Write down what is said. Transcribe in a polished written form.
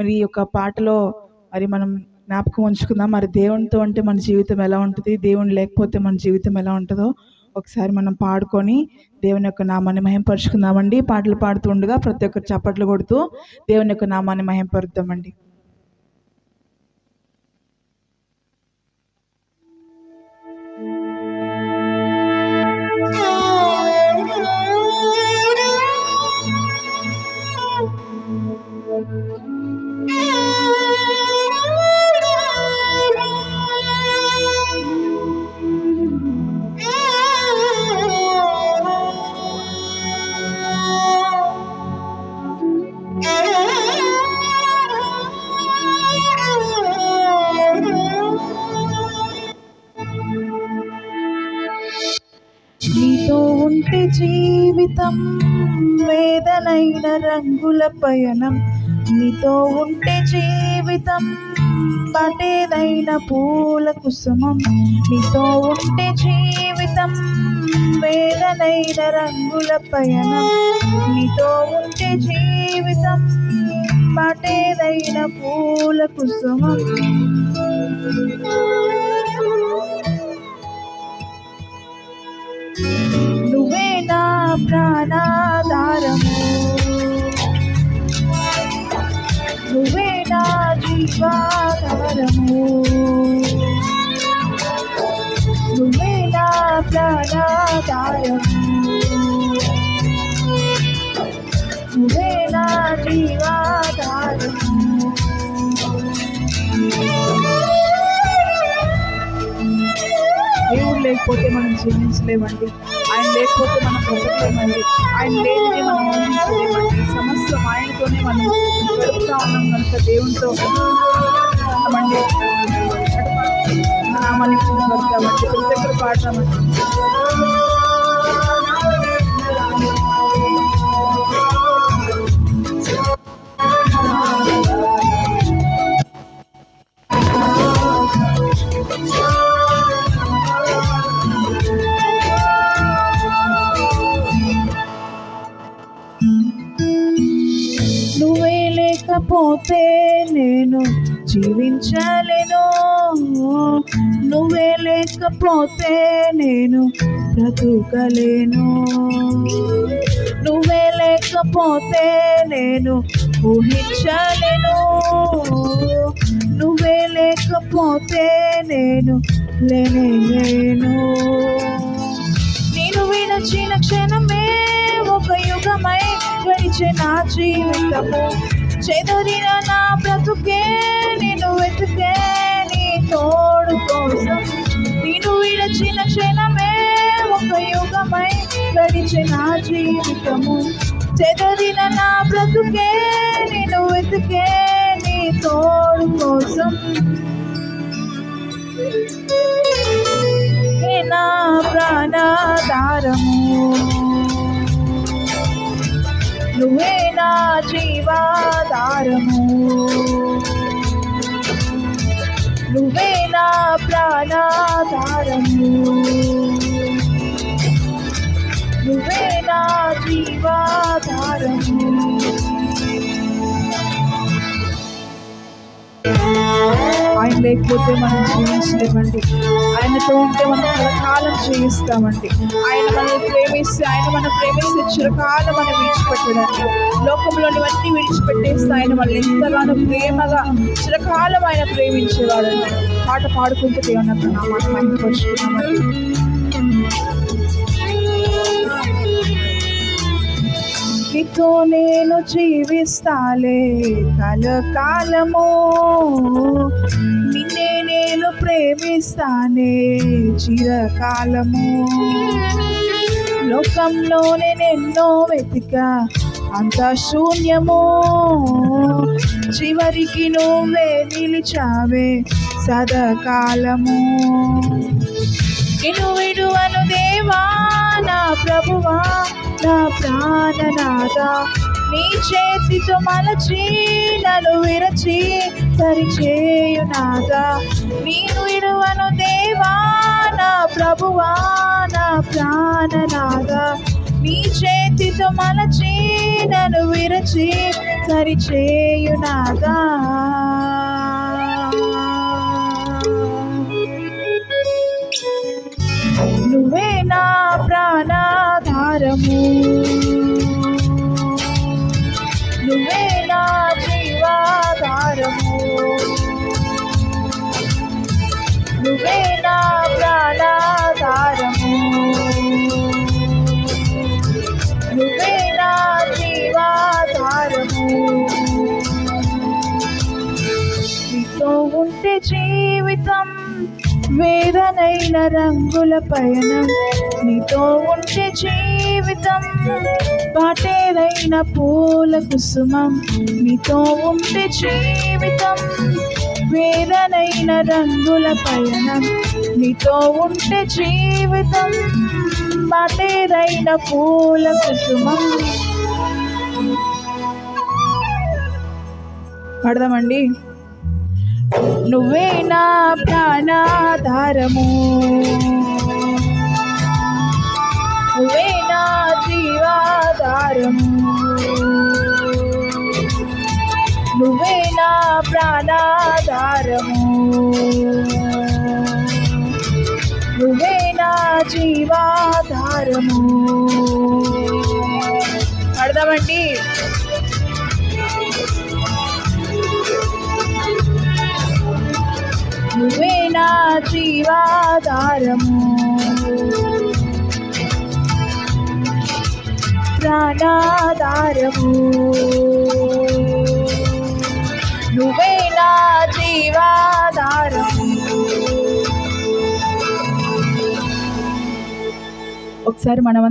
మరి ఈ యొక్క పాటలో మరి మనం జ్ఞాపకం ఉంచుకుందాం. మరి దేవునితో అంటే మన జీవితం ఎలా ఉంటుంది, దేవుని లేకపోతే మన జీవితం ఎలా ఉంటుందో ఒకసారి మనం పాడుకొని దేవుని యొక్క నామాన్ని మహింపరుచుకుందామండి. పాటలు పాడుతూ ఉండగా ప్రతి ఒక్కరు చప్పట్లు కొడుతూ దేవుని యొక్క నామాన్ని మహింపరుద్దామండి. నీతో ఉంటే జీవితం వేదనైన రంగుల పయనం, నీతో ఉంటే జీవితం బటేదైన పూల కుసుమం, నీతో ఉంటే జీవితం వేదనైన రంగుల పయనం, నీతో ఉంటే జీవితం బటేదైన పూల కుసుమం. నువ్వే నా ప్రాణాధారము, నువ్వే నా జీవాధారము, నువ్వే నా ప్రాణాధారము, నువ్వే నా జీవాధారము. దేవుడు లేకపోతే మనం జీవించలేమండి. ఆయన లేకపోతే మనం బ్రతకలేమండి. ఆయన లేనిదే మనం ఊహించలేమండి. సమస్తం ఆయనతోనే మనం గడుపుతా ఉన్నాం కనుక దేవునితో నామాన్ని పడతామండి. ప్రతి ఒక్కరు పాడతామండి. నువ్వే లేకపోతే నేను జీవించలేను, నువ్వే లేకపోతే నేను బ్రతుకలేను, నువ్వే లేకపోతే నేను ఊహించలేను, నువ్వే లేకపోతే నేను లేను. నేను వినచిన క్షణమే ఒక యుగమై గడిచే నా జీవితము, చెదరిన నా బ్రతుకే నేను వెతుకే నీ తోడు కోసం. నేను విడచిన క్షణమే ఒక యుగమై గడిచే నా జీవితము, చెదరిన నా బ్రతుకే నేను వెతుకే నీ తోడు కోసం. నా ప్రాణాధారము, నువ్వే నా జీవాధారము, నువ్వే నా ప్రాణాధారము, నువ్వే నా జీవాధారము. ఆయన లేకపోతే మనం జీవించలేమండి. ఆయనతో ఉంటే మనం చిరకాలం జీవిస్తామండి. ఆయన మనల్ని ప్రేమిస్తే చిరకాలం మనం విడిచిపెట్టడండి. లోకంలోనివన్నీ విడిచిపెట్టేస్తే ఆయన వాళ్ళు ఎంతగానో ప్రేమగా చిరకాలం ఆయన ప్రేమించేవాడండి. పాట పాడుకుంటూ దేవుని అక్కడ నా మాట మహిమపరుచుకున్నామండి. నీతో నేను జీవిస్తాలే కలకాలము, నిన్నే నేను ప్రేమిస్తానే చిరకాలము. లోకంలోనే ఎన్నో వెతికా అంత శూన్యము, చివరికి నువ్వే నిలిచావే సదాకాలము. నిన్ను విడువను దేవా నా ప్రభువా నా ప్రాణనాథ, నీ చేతితో మలచి నన్ను విరచి సరిచేయునాథ. నేను విడువను దేవా నా ప్రభువా నా ప్రాణనాథ, నీ చేతితో మలచి నన్ను విరచి సరిచేయునాదా. నువ్వే నా ప్రాణాధారము, నువ్వే నా జీవాధారము, నువ్వే నా ప్రాణాధారము, నువ్వే నా జీవాధారము. నీతో ఉంటే జీవితం వేదనైన రంగుల పయనం, నీతో ఉంటే జీవితం పాటేదైన పూల కుసుమం, నీతో ఉంటే జీవితం వేదనైన రంగుల పయనం, నీతో ఉంటే జీవితం పాటేదైన పూల కుసుమం. పడదామండి. నువ్వే నా ప్రాణాధారము, నువ్వే నా జీవాధారము, నువ్వే నా ప్రాణాధారము, నువ్వే నా జీవాధారము. పడదామండి. నువ్వే నా జీవాధారము, ప్రాణాధారము, నువ్వే నా జీవాధారము. ఒకసారి మనం